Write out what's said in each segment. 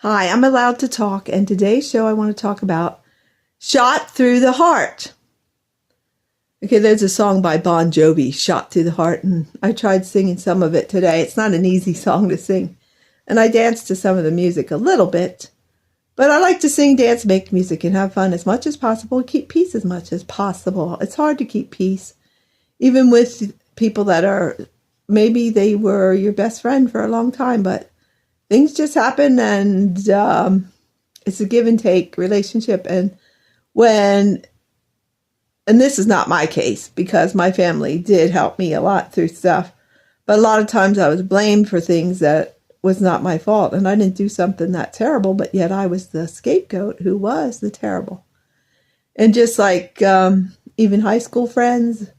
Hi, I'm allowed to talk, and today's show I want to talk about Shot Through the Heart. Okay, there's a song by Bon Jovi, Shot Through the Heart, and I tried singing some of it today. It's not an easy song to sing, and I danced to some of the music a little bit, but I like to sing, dance, make music, and have fun as much as possible, keep peace as much as possible. It's hard to keep peace, even with people that are, maybe they were your best friend for a long time, but things just happen, and it's a give and take relationship. And this is not my case because my family did help me a lot through stuff, but a lot of times I was blamed for things that was not my fault, and I didn't do something that terrible, but yet I was the scapegoat who was the terrible. And just like even high school friends,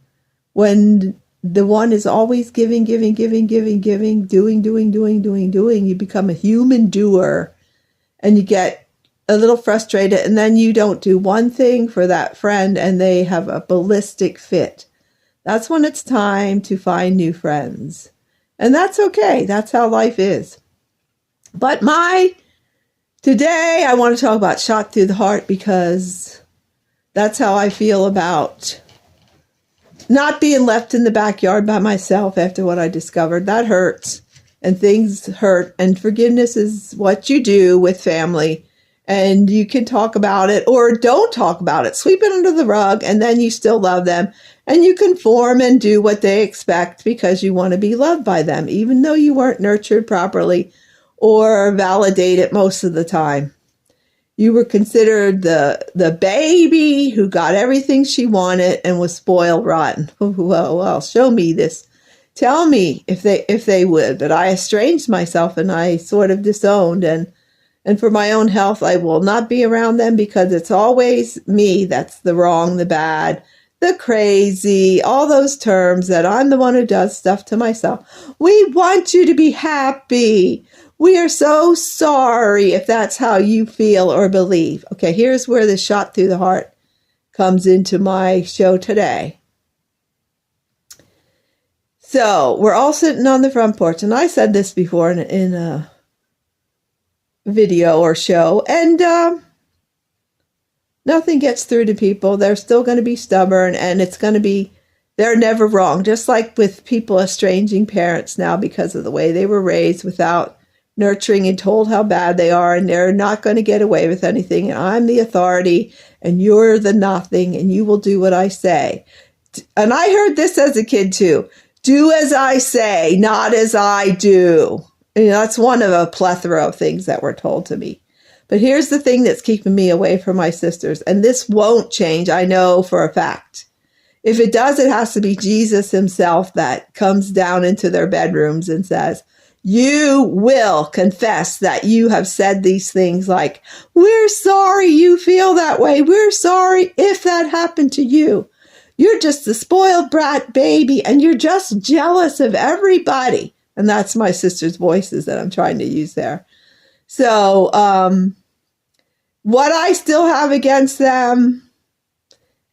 when the one is always giving, doing, you become a human doer, and you get a little frustrated, and then you don't do one thing for that friend and they have a ballistic fit. That's when it's time to find new friends. And that's okay. That's how life is. But today I want to talk about Shot Through the Heart, because that's how I feel about not being left in the backyard by myself after what I discovered. That hurts, and things hurt, and forgiveness is what you do with family, and you can talk about it or don't talk about it, sweep it under the rug, and then you still love them, and you conform and do what they expect because you want to be loved by them, even though you weren't nurtured properly or validated most of the time. You were considered the baby who got everything she wanted and was spoiled rotten. Well, show me this. Tell me if they would. But I estranged myself, and I sort of disowned. And for my own health, I will not be around them, because it's always me that's the wrong, the bad, the crazy, all those terms that I'm the one who does stuff to myself. We want you to be happy. We are so sorry if that's how you feel or believe. Okay, here's where the Shot Through the Heart comes into my show today. So we're all sitting on the front porch, and I said this before in a video or show, and nothing gets through to people. They're still going to be stubborn, and they're never wrong. Just like with people estranging parents now because of the way they were raised without nurturing and told how bad they are, and they're not going to get away with anything, and I'm the authority and you're the nothing, and you will do what I say. And I heard this as a kid too. Do as I say, not as I do. And that's one of a plethora of things that were told to me. But here's the thing that's keeping me away from my sisters, and this won't change, I know for a fact. If it does, it has to be Jesus himself that comes down into their bedrooms and says, you will confess that you have said these things like, we're sorry you feel that way. We're sorry if that happened to you. You're just a spoiled brat baby, and you're just jealous of everybody. And that's my sister's voices that I'm trying to use there. So what I still have against them,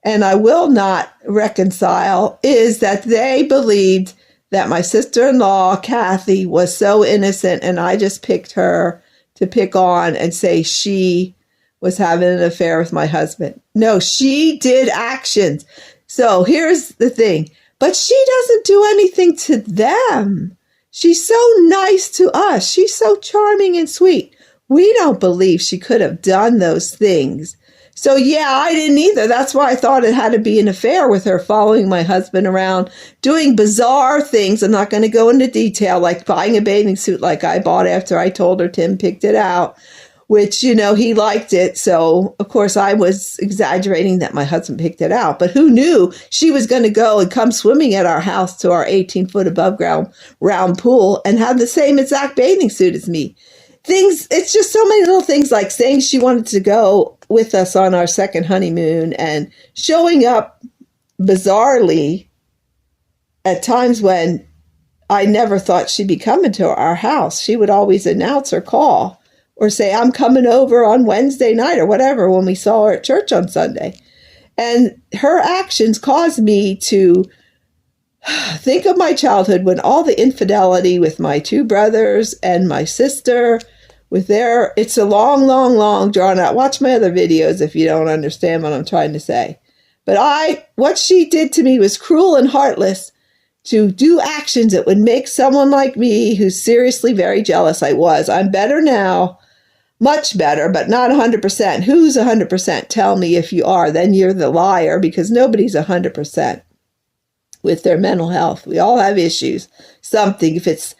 and I will not reconcile, is that they believed that my sister-in-law, Kathy, was so innocent, and I just picked her to pick on and say she was having an affair with my husband. No, she did actions. So here's the thing. But she doesn't do anything to them. She's so nice to us. She's so charming and sweet. We don't believe she could have done those things. So yeah, I didn't either. That's why I thought it had to be an affair with her, following my husband around, doing bizarre things. I'm not going to go into detail, like buying a bathing suit like I bought after I told her Tim picked it out, which, he liked it. So, of course, I was exaggerating that my husband picked it out. But who knew she was going to go and come swimming at our house to our 18-foot above ground round pool and have the same exact bathing suit as me. It's just so many little things, like saying she wanted to go with us on our second honeymoon and showing up bizarrely at times when I never thought she'd be coming to our house. She would always announce or call or say, I'm coming over on Wednesday night or whatever, when we saw her at church on Sunday. And her actions caused me to think of my childhood, when all the infidelity with my two brothers and my sister it's a long, long, long drawn out. Watch my other videos if you don't understand what I'm trying to say. But what she did to me was cruel and heartless, to do actions that would make someone like me, who's seriously very jealous, I'm better now, much better, but not 100%. Who's 100%? Tell me if you are, then you're the liar, because nobody's 100% with their mental health. We all have issues, something, if it's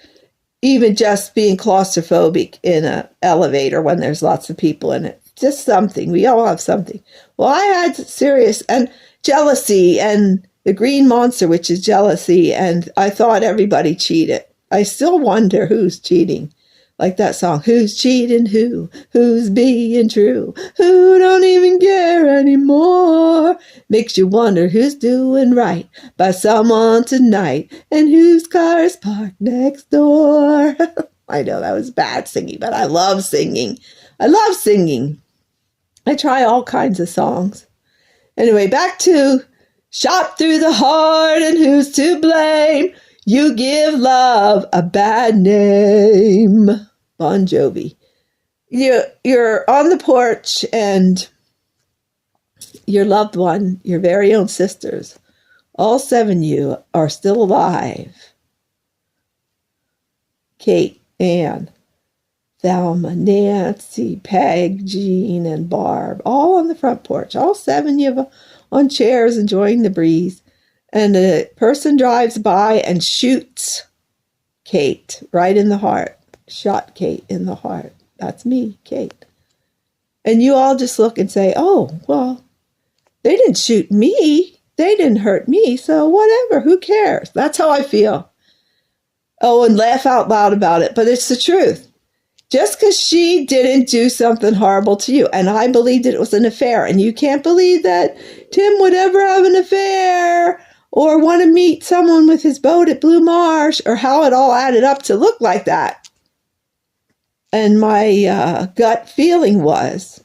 even just being claustrophobic in an elevator when there's lots of people in it, just something. We all have something. Well, I had serious and jealousy and the green monster, which is jealousy, and I thought everybody cheated. I still wonder who's cheating. Like that song, who's cheating who? Who's being true? Who don't even care anymore? Makes you wonder who's doing right by someone tonight, and whose car is parked next door. I know that was bad singing, but I love singing. I love singing. I try all kinds of songs. Anyway, back to shot through the heart, and who's to blame? You give love a bad name. Bon Jovi. You're on the porch, and your loved one, your very own sisters, all 7 of you are still alive. Kate, Ann, Thelma, Nancy, Peg, Jean, and Barb, all on the front porch, all 7 of you on chairs enjoying the breeze. And a person drives by and shoots Kate right in the heart. Shot Kate in the heart. That's me, Kate. And you all just look and say, oh, well, they didn't shoot me. They didn't hurt me. So whatever, who cares? That's how I feel. Oh, and laugh out loud about it. But it's the truth. Just because she didn't do something horrible to you, and I believed it was an affair, and you can't believe that Tim would ever have an affair or want to meet someone with his boat at Blue Marsh, or how it all added up to look like that. And my gut feeling was,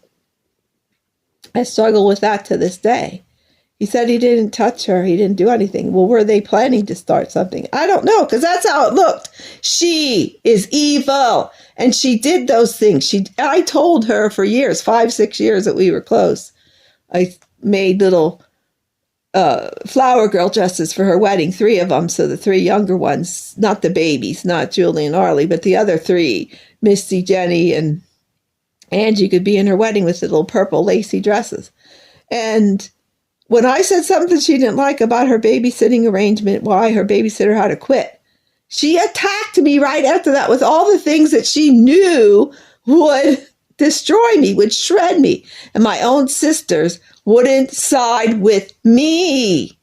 I struggle with that to this day. He said he didn't touch her. He didn't do anything. Well, were they planning to start something? I don't know, because that's how it looked. She is evil, and she did those things. I told her for years, 5, 6 years that we were close. I made little flower girl dresses for her wedding, 3 of them. So the 3 younger ones, not the babies, not Julie and Arlie, but the other 3, Misty, Jenny, and Angie, could be in her wedding with the little purple lacy dresses. And when I said something she didn't like about her babysitting arrangement, why her babysitter had to quit, she attacked me right after that with all the things that she knew would destroy me, would shred me. And my own sisters wouldn't side with me.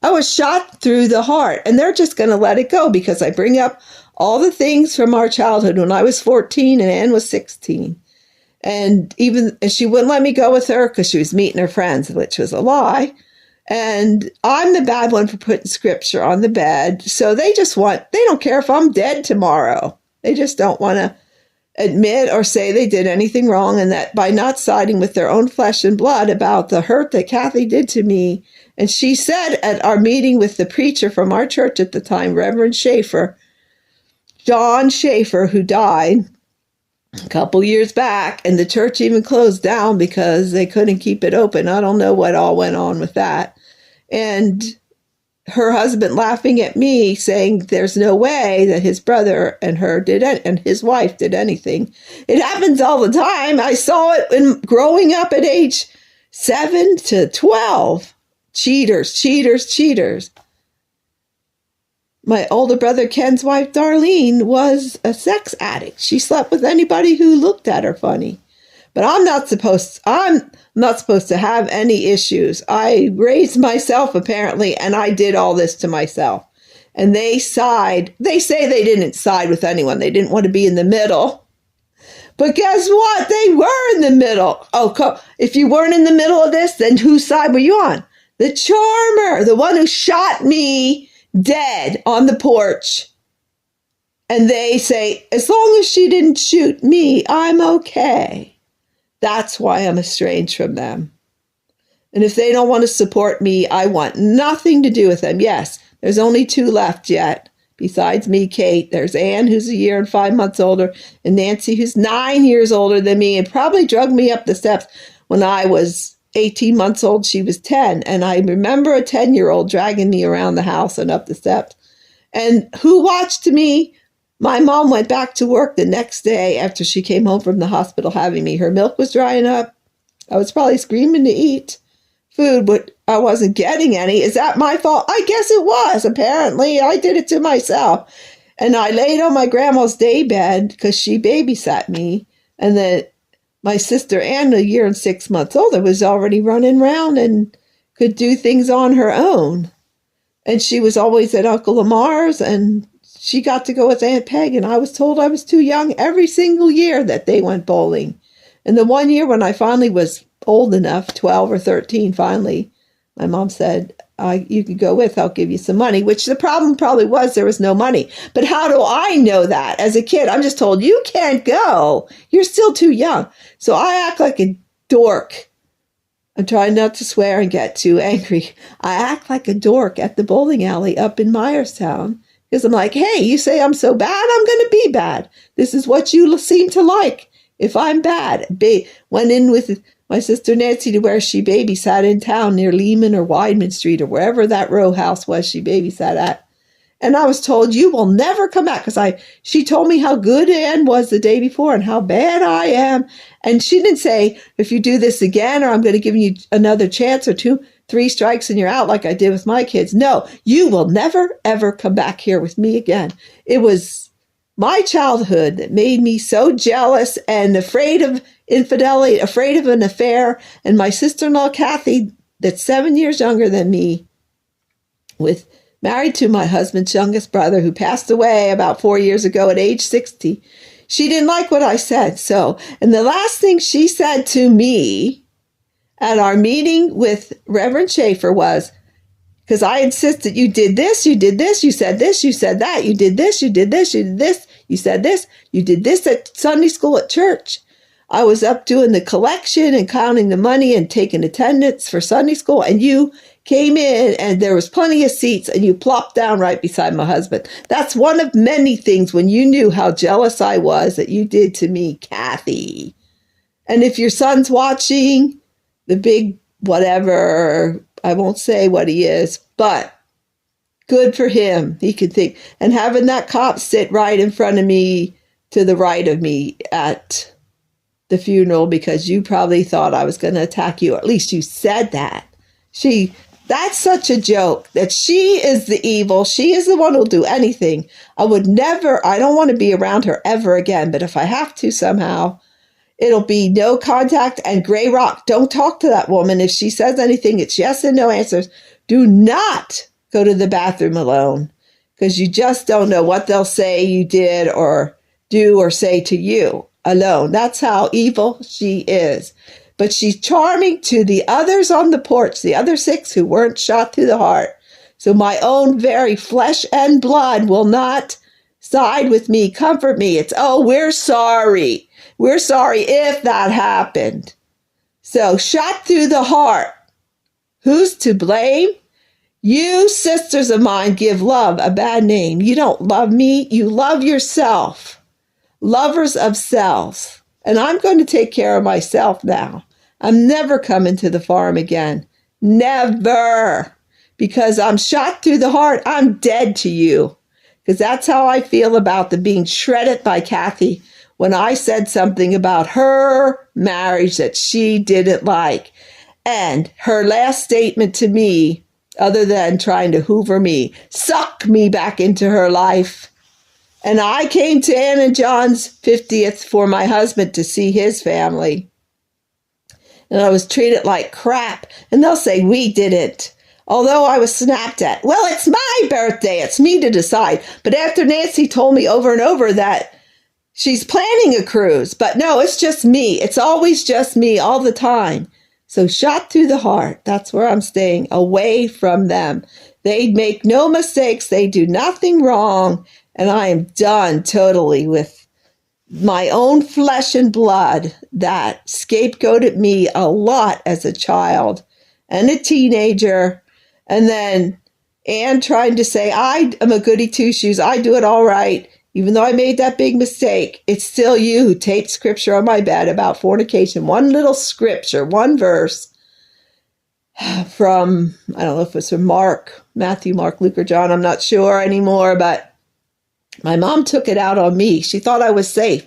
I was shot through the heart, and they're just going to let it go because I bring up all the things from our childhood when I was 14 and Ann was 16. And she wouldn't let me go with her because she was meeting her friends, which was a lie. And I'm the bad one for putting scripture on the bed. So they don't care if I'm dead tomorrow. They just don't want to admit or say they did anything wrong, and that by not siding with their own flesh and blood about the hurt that Kathy did to me. And she said at our meeting with the preacher from our church at the time, Reverend Schaefer, John Schaefer, who died a couple years back, and the church even closed down because they couldn't keep it open. I don't know what all went on with that. And her husband laughing at me, saying there's no way that his brother and his wife did anything. It happens all the time. I saw it in growing up at age 7 to 12. Cheaters, cheaters, cheaters. My older brother Ken's wife, Darlene, was a sex addict. She slept with anybody who looked at her funny. But I'm not supposed to have any issues. I raised myself, apparently, and I did all this to myself. And they say they didn't side with anyone. They didn't want to be in the middle. But guess what? They were in the middle. Oh, if you weren't in the middle of this, then whose side were you on? The charmer, the one who shot me dead on the porch. And they say, as long as she didn't shoot me, I'm okay. That's why I'm estranged from them. And if they don't want to support me, I want nothing to do with them. Yes, there's only 2 left yet. besides me, Kate. There's Anne, who's a year and 5 months older, and Nancy, who's 9 years older than me, and probably drug me up the steps when I was 18 months old. She was 10. And I remember a 10-year-old dragging me around the house and up the steps. And who watched me? My mom went back to work the next day after she came home from the hospital having me. Her milk was drying up. I was probably screaming to eat food, but I wasn't getting any. Is that my fault? I guess it was. Apparently, I did it to myself. And I laid on my grandma's day bed because she babysat me. And then my sister Anne, a year and 6 months older, was already running around and could do things on her own. And she was always at Uncle Lamar's, and she got to go with Aunt Peg, and I was told I was too young every single year that they went bowling. And the one year when I finally was old enough, 12 or 13, finally, my mom said, you could go with, I'll give you some money, which the problem probably was there was no money. But how do I know that? As a kid, I'm just told, you can't go. You're still too young. So I act like a dork. I'm trying not to swear and get too angry. I act like a dork at the bowling alley up in Myerstown because I'm like, hey, you say I'm so bad, I'm going to be bad. This is what you seem to like. If I'm bad, went in with my sister Nancy to where she babysat in town near Lehman or Wideman Street or wherever that row house was she babysat at. And I was told, you will never come back because she told me how good Anne was the day before and how bad I am. And she didn't say, if you do this again, or I'm going to give you another chance or 2, 3 strikes and you're out like I did with my kids. No, you will never, ever come back here with me again. It was my childhood that made me so jealous and afraid of infidelity, afraid of an affair. And my sister-in-law, Kathy, that's 7 years younger than me, married to my husband's youngest brother, who passed away about 4 years ago at age 60. She didn't like what I said. And the last thing she said to me at our meeting with Reverend Schaefer was, because I insisted, you did this, you did this, you said this, you said that, you did this, you did this, you did this, you said this, you did this at Sunday school at church. I was up doing the collection and counting the money and taking attendance for Sunday school, and you came in and there was plenty of seats and you plopped down right beside my husband. That's one of many things when you knew how jealous I was that you did to me, Kathy. And if your son's watching, the big whatever, I won't say what he is, but good for him. He could think. And having that cop sit right in front of me, to the right of me at the funeral, because you probably thought I was going to attack you. Or at least you said that. That's such a joke that she is the evil. She is the one who'll do anything. I don't want to be around her ever again. But if I have to somehow, it'll be no contact and gray rock. Don't talk to that woman. If she says anything, it's yes and no answers. Do not go to the bathroom alone, because you just don't know what they'll say you did or do or say to you alone. That's how evil she is. But she's charming to the others on the porch, the other 6 who weren't shot through the heart. So my own very flesh and blood will not side with me, comfort me. It's, oh, we're sorry. We're sorry if that happened. So shot through the heart. Who's to blame? You sisters of mine give love a bad name. You don't love me. You love yourself. Lovers of self. And I'm going to take care of myself now. I'm never coming to the farm again. Never. Because I'm shot through the heart. I'm dead to you. Because that's how I feel about the being shredded by Kathy when I said something about her marriage that she didn't like. And her last statement to me, other than trying to hoover me, suck me back into her life. And I came to Ann and John's 50th for my husband to see his family. And I was treated like crap. And they'll say, we didn't. Although I was snapped at. Well, it's my birthday. It's me to decide. But after Nancy told me over and over that she's planning a cruise. But no, it's just me. It's always just me all the time. So shot through the heart. That's where I'm staying, away from them. They make no mistakes. They do nothing wrong. And I am done totally with my own flesh and blood that scapegoated me a lot as a child and a teenager. And then and trying to say, I am a goody two-shoes. I do it all right. Even though I made that big mistake, it's still you who taped scripture on my bed about fornication. One little scripture, one verse from, I don't know if it's from Matthew, Mark, Luke, or John. I'm not sure anymore, but my mom took it out on me. She thought I was safe.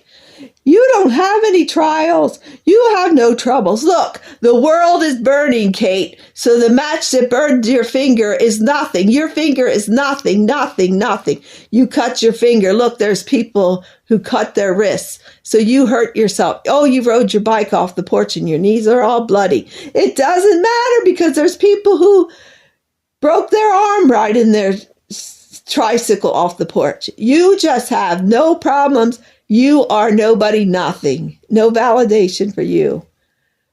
You don't have any trials. You have no troubles. Look, the world is burning, Kate. So the match that burned your finger is nothing. Your finger is nothing, nothing, nothing. You cut your finger. Look, there's people who cut their wrists. So you hurt yourself. Oh, you rode your bike off the porch and your knees are all bloody. It doesn't matter because there's people who broke their arm riding their tricycle off the porch. You just have no problems. You are nobody, nothing. No validation for you.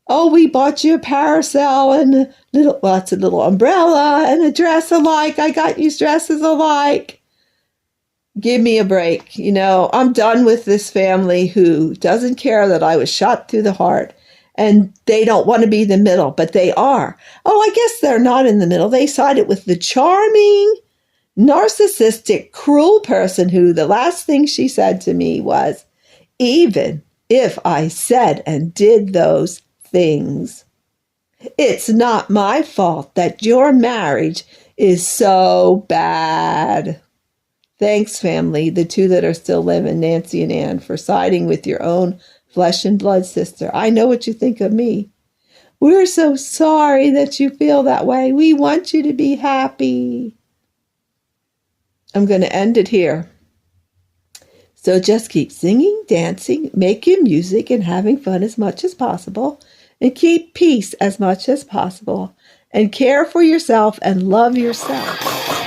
Oh, we bought you a parasol and a little umbrella and a dress alike. I got you dresses alike. Give me a break. You know, I'm done with this family who doesn't care that I was shot through the heart. And they don't want to be the middle, but they are. Oh, I guess they're not in the middle. They sided with the charming, narcissistic, cruel person who the last thing she said to me was, even if I said and did those things, it's not my fault that your marriage is so bad. Thanks, family, the two that are still living, Nancy and Ann, for siding with your own flesh and blood sister. I know what you think of me. We're so sorry that you feel that way. We want you to be happy. I'm going to end it here. So just keep singing, dancing, making music, and having fun as much as possible. And keep peace as much as possible. And care for yourself and love yourself.